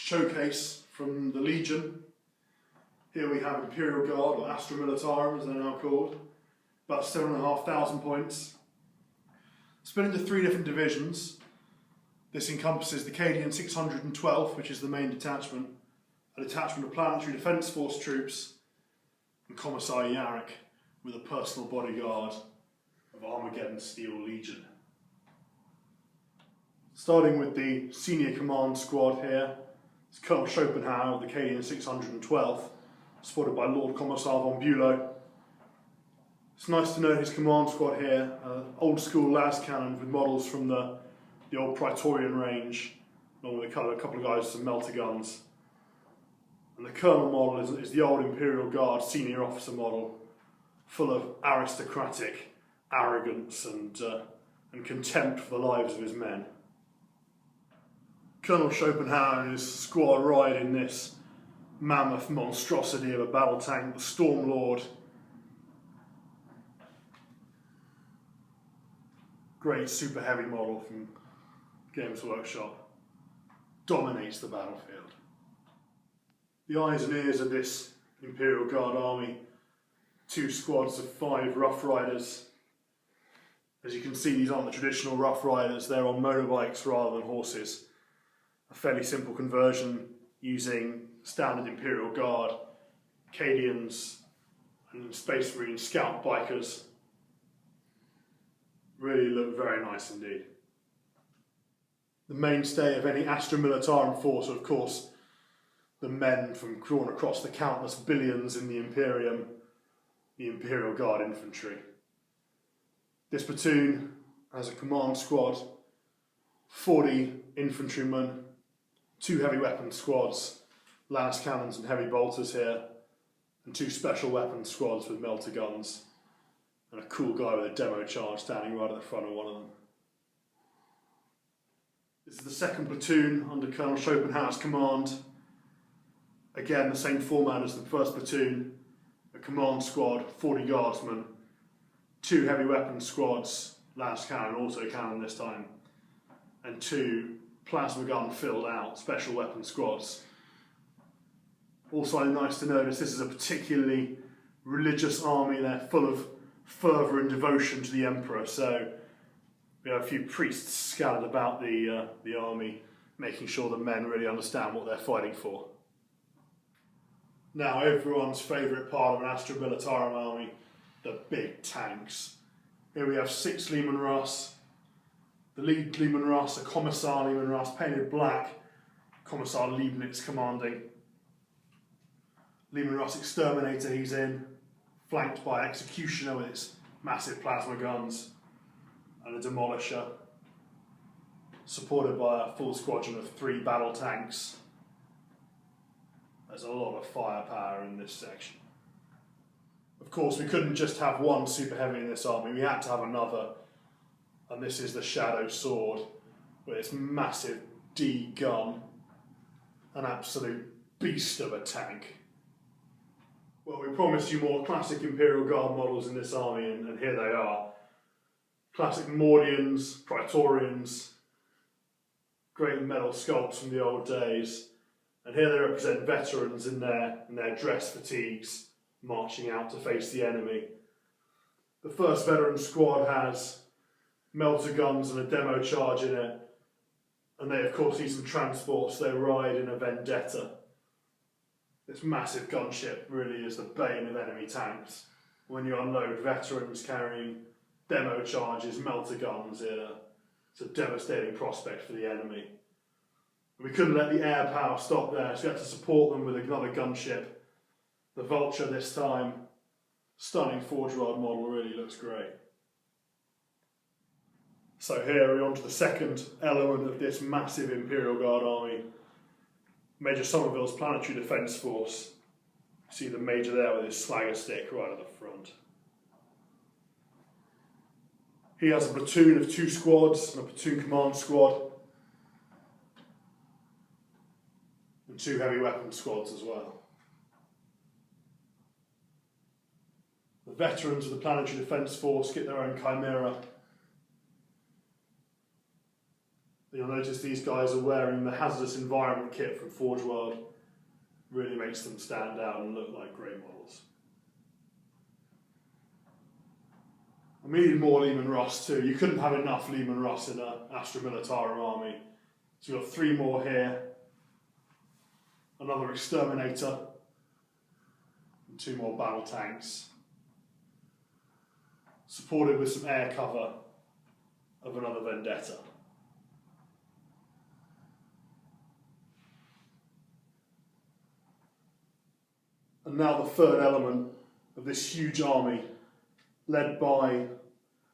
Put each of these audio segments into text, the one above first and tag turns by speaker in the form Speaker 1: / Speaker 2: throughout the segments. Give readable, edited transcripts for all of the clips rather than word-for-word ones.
Speaker 1: showcase from the Legion. Here we have Imperial Guard, or Astra Militarum as they're now called, about 7,500 points. Split into 3 different divisions. This encompasses the Cadian 612th, which is the main detachment, a detachment of Planetary Defence Force troops, and Commissar Yarrick with a personal bodyguard of Armageddon Steel Legion. Starting with the senior command squad here, it's Colonel Schopenhauer of the Cadian 612th, supported by Lord Commissar von Bülow. It's nice to know his command squad here, old school las cannon with models from the old Praetorian range, along with a couple of guys with some melter guns. And the colonel model is the old Imperial Guard senior officer model, full of aristocratic arrogance and contempt for the lives of his men. Colonel Schopenhauer and his squad ride in this mammoth monstrosity of a battle tank, the Stormlord. Great super heavy model from Games Workshop. Dominates the battlefield. The eyes and ears of this Imperial Guard army, 2 squads of 5 Rough Riders. As you can see, these aren't the traditional Rough Riders, they're on motorbikes rather than horses. A fairly simple conversion using standard Imperial Guard, Cadians and Space Marine Scout Bikers. Really look very nice indeed. The mainstay of any Astra Militarum force are, of course, the men from drawn across the countless billions in the Imperium, the Imperial Guard Infantry. This platoon has a command squad, 40 infantrymen, 2 heavy weapons squads, las cannons and heavy bolters here, and 2 special weapons squads with melter guns, and a cool guy with a demo charge standing right at the front of one of them. This is the 2nd platoon under Colonel Schopenhauer's command. Again, the same format as the 1st platoon, a command squad, 40 guardsmen, 2 heavy weapons squads, las cannon, auto cannon this time, and 2 plasma gun filled out special weapons squads. Also nice to notice this is a particularly religious army. They're full of fervour and devotion to the Emperor, so we have a few priests scattered about the army, making sure the men really understand what they're fighting for. Now, everyone's favourite part of an Astra Militarum army, the big tanks. Here we have 6 Leman Russ, the lead Leman Russ, a Commissar Leman Russ, painted black, Commissar Leibniz commanding. Leman Russ Exterminator he's in, flanked by Executioner with its massive plasma guns, and a Demolisher, supported by a full squadron of 3 battle tanks. There's a lot of firepower in this section. Of course, we couldn't just have one super heavy in this army, we had to have another, and this is the Shadow Sword, with its massive D gun, an absolute beast of a tank. Well, we promised you more classic Imperial Guard models in this army, and here they are. Classic Mordians, Praetorians, great metal sculpts from the old days, and here they represent veterans in their dress fatigues, marching out to face the enemy. The 1st veteran squad has melter guns and a demo charge in it, and they of course need some transport, so they ride in a Vendetta. This massive gunship really is the bane of enemy tanks. When you unload veterans carrying demo charges, melter guns, it's a devastating prospect for the enemy. We couldn't let the air power stop there, so we had to support them with another gunship. The Vulture this time, stunning forge rod model, really looks great. So here we're on to the 2nd element of this massive Imperial Guard army, Major Somerville's Planetary Defence Force. You see the Major there with his swagger stick right at the front. He has a platoon of 2 squads and a platoon command squad, and 2 heavy weapons squads as well. The veterans of the Planetary Defence Force get their own Chimera. The I notice these guys are wearing the hazardous environment kit from Forge World. Really makes them stand out and look like great models. And we need more Leman Russ too. You couldn't have enough Leman Russ in an Astra Militarum army. So you've got 3 more here. Another exterminator. And 2 more battle tanks. Supported with some air cover of another Vendetta. And now the third element of this huge army, led by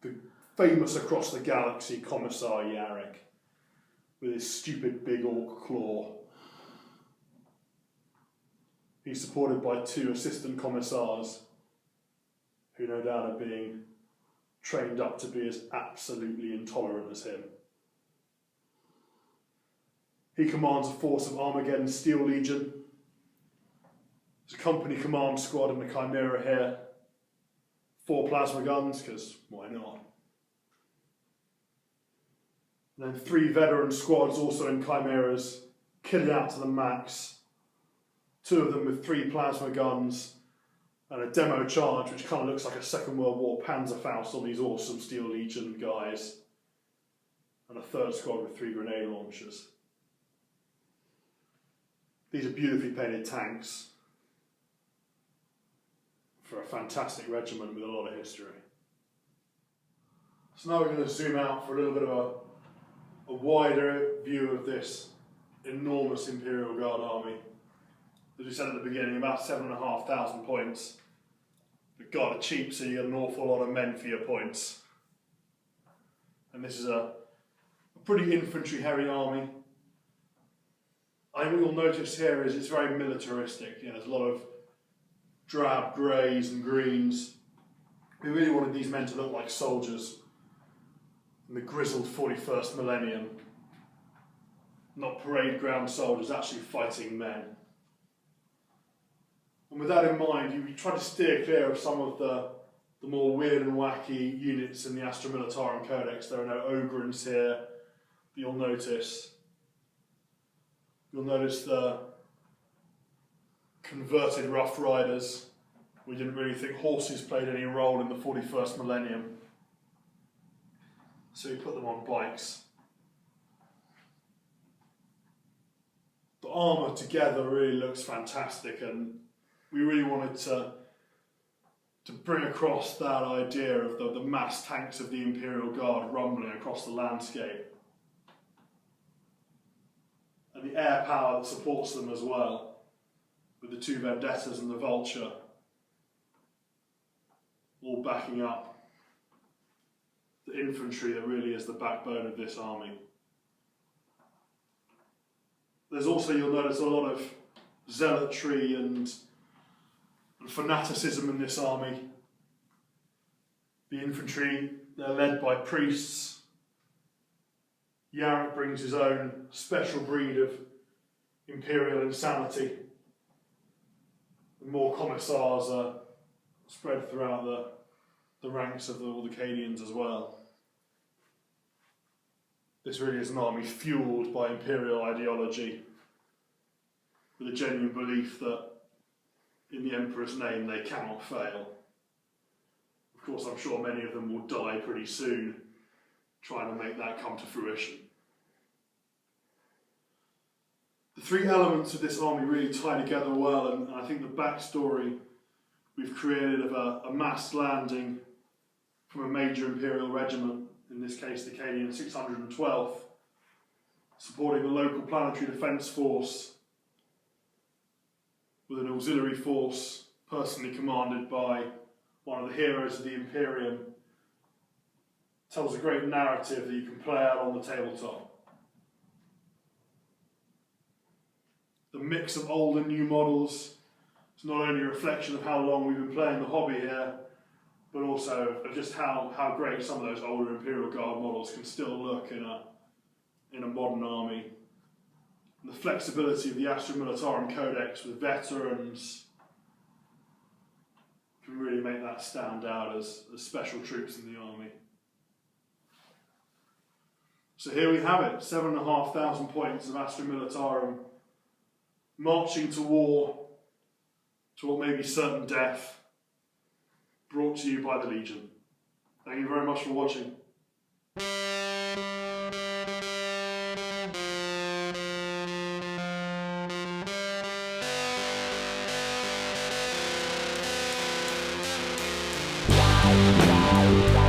Speaker 1: the famous across the galaxy Commissar Yarrick, with his stupid big orc claw. He's supported by 2 assistant commissars, who no doubt are being trained up to be as absolutely intolerant as him. He commands a force of Armageddon Steel Legion. There's a company command squad in the Chimera here. 4 plasma guns, because why not? And then 3 veteran squads also in Chimeras, kitted out to the max. 2 of them with 3 plasma guns and a demo charge, which kind of looks like a Second World War Panzerfaust on these awesome Steel Legion guys. And a 3rd squad with 3 grenade launchers. These are beautifully painted tanks for a fantastic regiment with a lot of history. So now we're going to zoom out for a little bit of a wider view of this enormous Imperial Guard army. As we said at the beginning, about 7,500 points. But God, are cheap, so you get an awful lot of men for your points. And this is a pretty infantry-heavy army. I think what you'll notice here is it's very militaristic. You know, there's a lot of drab greys and greens. We really wanted these men to look like soldiers in the grizzled 41st millennium. Not parade ground soldiers, actually fighting men. And with that in mind, you try to steer clear of some of the more weird and wacky units in the Astra Militarum Codex. There are no Ogrins here that you'll notice. You'll notice the converted Rough Riders. We didn't really think horses played any role in the 41st millennium. So we put them on bikes. The armour together really looks fantastic, and we really wanted to bring across that idea of the mass tanks of the Imperial Guard rumbling across the landscape. And the air power that supports them as well, with the 2 Vendettas and the Vulture, all backing up the infantry that really is the backbone of this army. There's also, you'll notice, a lot of zealotry and fanaticism in this army. The infantry, they're led by priests. Yarrick brings his own special breed of imperial insanity. And more commissars are spread throughout the ranks of all the Cadians as well. This really is an army fueled by imperial ideology, with a genuine belief that in the Emperor's name they cannot fail. Of course, I'm sure many of them will die pretty soon trying to make that come to fruition. The 3 elements of this army really tie together well, and I think the backstory we've created of a mass landing from a major Imperial regiment, in this case the Cadian 612th, supporting the local Planetary Defence Force with an auxiliary force personally commanded by one of the heroes of the Imperium, tells a great narrative that you can play out on the tabletop. The mix of old and new models is not only a reflection of how long we've been playing the hobby here, but also of just how great some of those older Imperial Guard models can still look in a modern army. And the flexibility of the Astra Militarum Codex with veterans can really make that stand out as special troops in the army. So here we have it, 7,500 points of Astra Militarum marching to war, to what may be certain death, brought to you by the Legion. Thank you very much for watching.
Speaker 2: Wow.